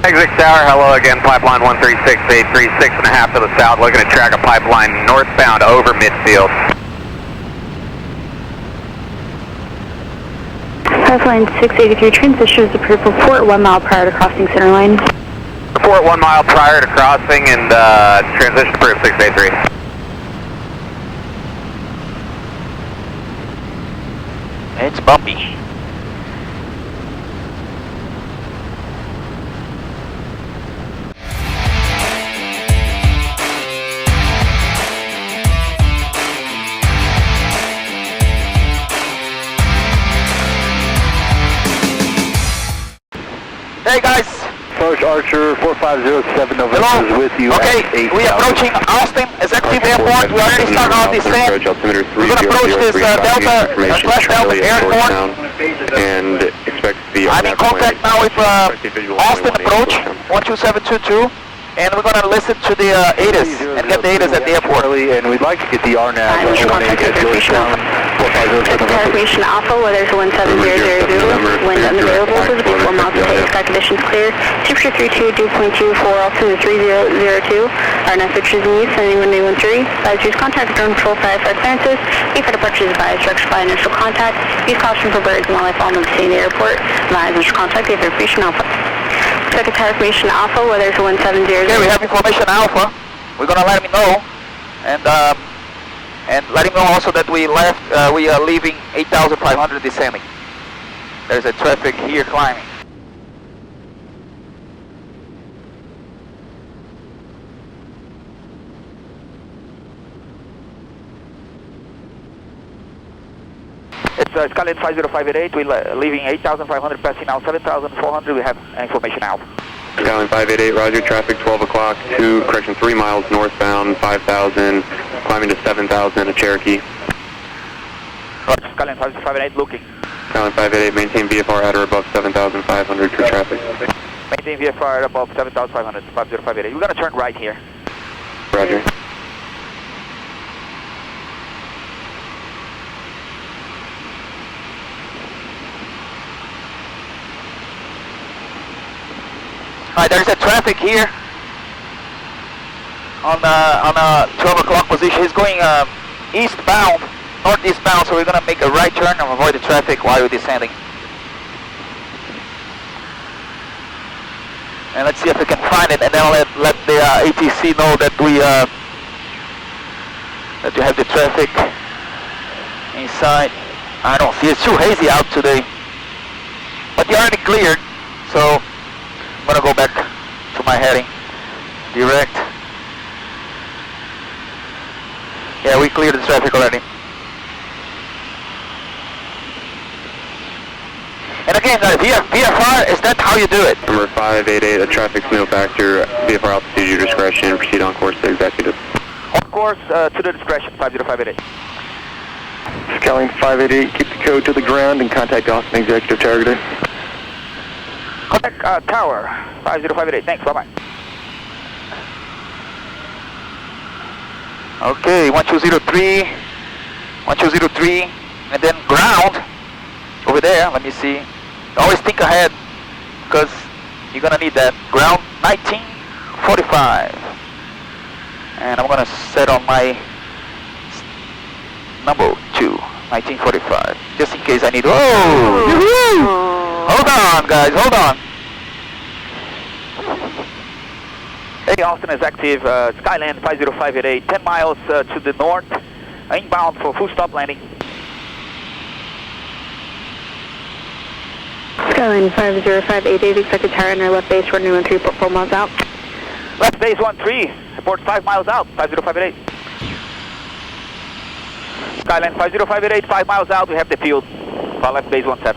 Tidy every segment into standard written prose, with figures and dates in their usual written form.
Exit tower, hello again, pipeline 136.836 and a half to the south, looking to track a pipeline northbound over midfield. Pipeline 683 transition is approved for port 1 mile prior to crossing center line. Report 1 mile prior to crossing and transition approved 683. It's bumpy. Hey guys! Approach Archer 4507 November is with you. Okay, we are approaching Austin Executive Airport. We already started our descent. We're going to approach this Delta Airport. And expect the I'm in contact now with Austin Approach 12722. And we're going to listen to the ATIS and get the ATIS at the airport. And we'd like to get the RNAV. Confirmation Alpha, weather is 17000, wind unavailable, visible 4 miles per day, sky conditions clear, temperature 32, dew point 24, altitude 3002, RNAV pictures in use, sending 1113, advisories contact drone control for clearances, be for departures by structure by initial contact, use caution for birds and wildlife all in the airport, advise initial contact, give information Alpha. Secretary Information Alpha, weather is 1700. Okay, we have information Alpha. We're going to let him know, and let him know also that we left, we are leaving 8,500 descending. There's a traffic here climbing. It's Skyline 50588, we're leaving 8,500, passing now 7,400, we have information Alpha. Skyline 588, roger, traffic 12 o'clock, 3 miles northbound, 5,000, climbing to 7,000 at Cherokee. Roger, Skyline 558 looking. Skyline 588, maintain VFR at or above 7,500 for traffic. Maintain VFR at above 7,500, 5058. We're going to turn right here. Roger. Alright, there's a traffic here on 12 o'clock position. He's going eastbound, northeastbound, so we're going to make a right turn and avoid the traffic while we're descending. And let's see if we can find it, and then let the ATC know that we have the traffic inside. I don't see, it's too hazy out today, but you already cleared, so I'm going to go back to my heading, direct. Yeah, we cleared the traffic already. And again, VFR, is that how you do it? Number 588, a traffic signal factor, VFR altitude, your discretion, proceed on course to executive. On course to the discretion, 50588. Skyline 588, keep the code to the ground and contact Austin Executive Targeter. Contact tower, 50588, thanks, bye-bye. Okay, 1203, and then ground, over there, let me see. Always think ahead, because you're going to need that. Ground 1945. And I'm going to set on my number 2, 1945, just in case I need, hold on guys, hold on. Hey, Austin is active, Skyland 50588, 10 miles to the north, inbound for full stop landing. Skyline 50588, expected tower on our left base, running 13, port 4 miles out. Left base 13, report 5 miles out, 50588. Skyline 50588, 5 miles out, we have the field, left base 17.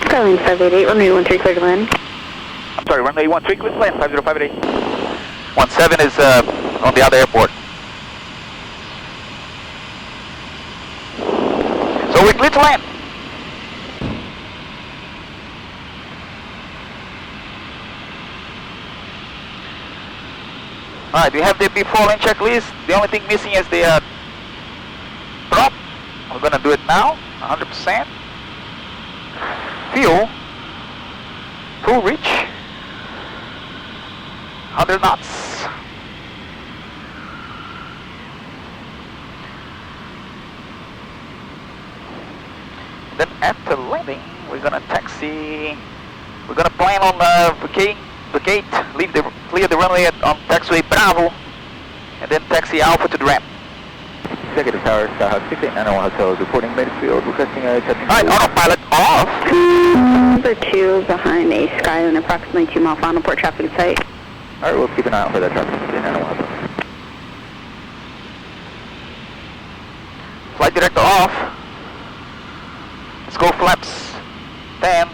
Skyline 588, runway 13, clear to land. I'm sorry, runway 13, clear to land, 50588. 17 is on the other airport. So we're clear to land. Alright, we have the before land checklist. The only thing missing is the prop. We're going to do it now, 100%. Fuel, full reach. 100 knots. Then after landing, we're gonna taxi. We're gonna plan on vacate, clear the runway on taxiway Bravo, and then taxi Alpha to the ramp. Executive Tower, Skyhawk 6891 Hotel is reporting Maidfield, requesting a touching. Alright, autopilot off. Number 2 behind a Skyline, approximately 2 mile final port traffic site. Alright, we'll keep an eye out for that traffic. 6891 Hotel. Flight director off. Let's go flaps 10.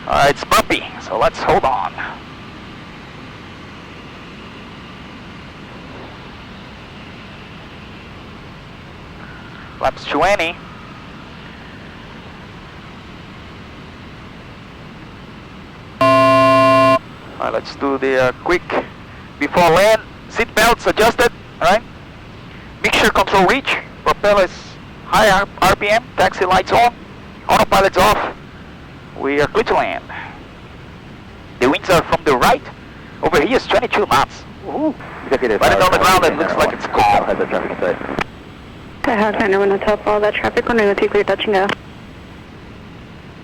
Alright, it's bumpy, so let's hold on. Flaps 20. Alright, let's do the quick before land. Seat belts adjusted, alright? Mixture control reach. Propeller is high RPM. Taxi lights on. Autopilot's off. We are clear to land. The winds are from the right. Over here is 22 knots. Ooh. Executive But it's Tower, on the ground, it Skyhawk looks like it's 6891 calm. has a traffic site. Skyhawk 991 Hotel, follow that traffic. 102 clear, touch and go.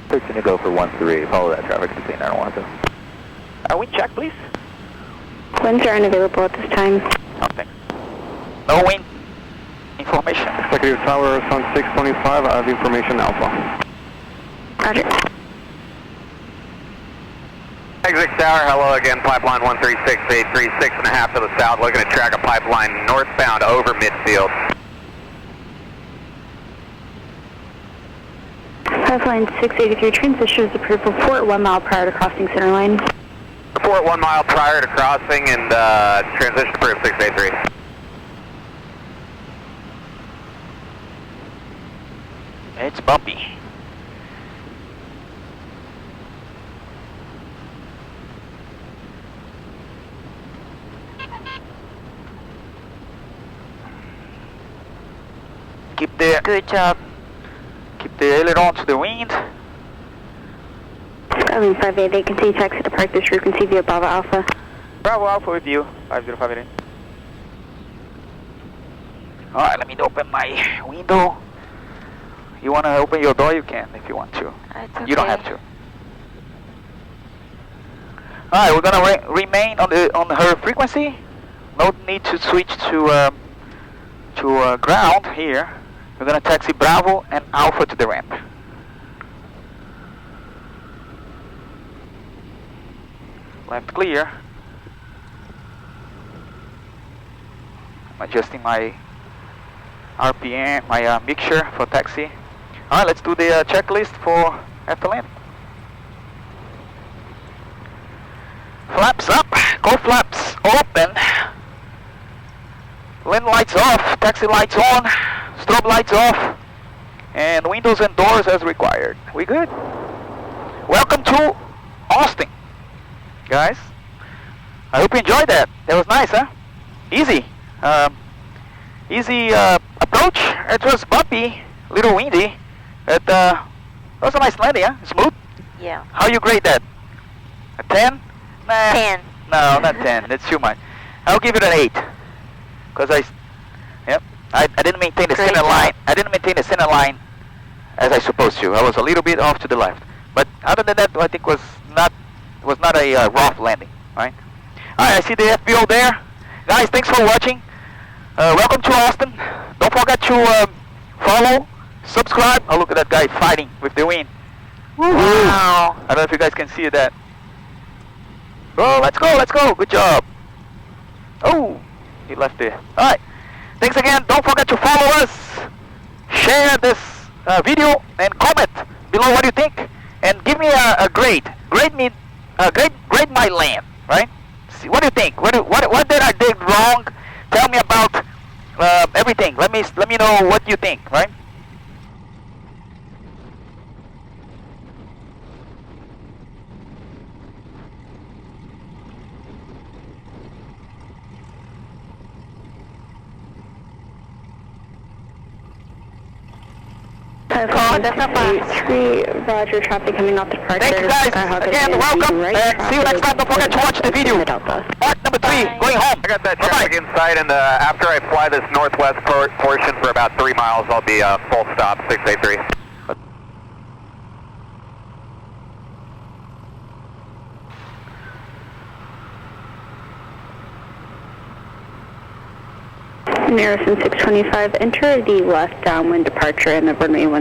13 to go for 13, follow that traffic, 6891 Hotel. Wind check, please. Winds are unavailable at this time. Nothing. No wind information. Executive Tower, Sun 625, I have information Alpha. Roger. Exit Tower, hello again, pipeline 13683, 6.5 to the south, looking to track a pipeline northbound over midfield. Pipeline 683 transition is approved for port 1 mile prior to crossing center line. Report 1 mile prior to crossing and transition approved 683. It's bumpy. Keep the Good job. keep the aileron to the wind. Skyline 588, continue taxi to park this frequency via Bravo Alpha. Bravo Alpha with you. 5058. Alright, let me open my window. You want to open your door? You can if you want to. You don't have to. Alright, we're gonna remain on her frequency. No need to switch to ground here. We're gonna taxi Bravo and Alpha to the ramp. Left clear. I'm adjusting my RPM, my mixture for taxi. Alright, let's do the checklist for after landing. Flaps up, go flaps open. Land lights off, taxi lights on, strobe lights off, and windows and doors as required. We good? Welcome to Austin, guys. I hope you enjoyed that. That was nice, huh? Easy. Easy approach. It was bumpy, a little windy. It was a nice landing, huh? Smooth. Yeah. How you grade that? A 10? Nah. 10. No, not 10. That's too much. I'll give it an 8. Because I didn't maintain the Great center job. line. I didn't maintain the center line as I supposed to. I was a little bit off to the left. But other than that, I think was not a rough landing. Right? Alright, I see the FBO there. Guys, thanks for watching. Welcome to Austin. Don't forget to follow, subscribe. Oh, look at that guy fighting with the wind. Wow. I don't know if you guys can see that. Oh, let's go. Good job. Oh, he left there. Alright. Thanks again. Don't forget to follow us. Share this video and comment below what you think. And give me a grade. Grade my land. Right? See, what do you think? What did I do wrong? Tell me about everything. Let me know what you think. Right? 3, Roger, traffic coming off departure. Thank you guys. Again, welcome. And see you next time. Don't forget to watch the video. Part number 3, going home. I got that traffic inside, and after I fly this northwest portion for about 3 miles, I'll be full stop, 683. Harrison 625, enter the left downwind departure in the runway 1.